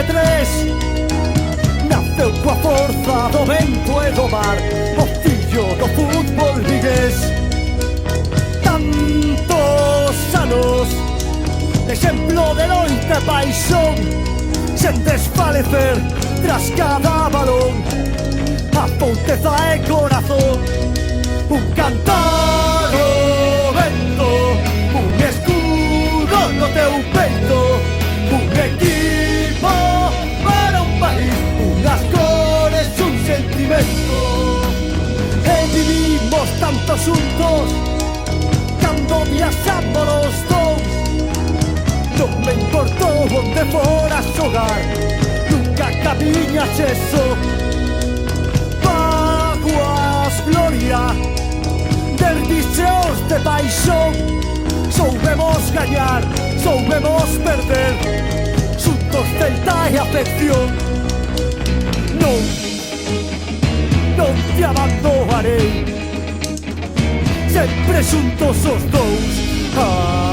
tres naceu coa forza do vento e do mar, o fillo do fútbol vigués. Tantos anos, exemplo de loita e paixón, sen desfalecer tras cada balón, a ponteza e corazón, un cantar o vento, un escudo no teu peito, un equipo para un país, unhas cores, un sentimento. E vivimos tantos xuntos cando viaxamos os dous. Non me importou onde fora xogar, nunca camiñas eso. Vaguas gloria, derbicheos de paixón, soubemos gañar, soubemos perder, xuntos celta e afección. Non, non te abandonarei, sempre xuntos os dous.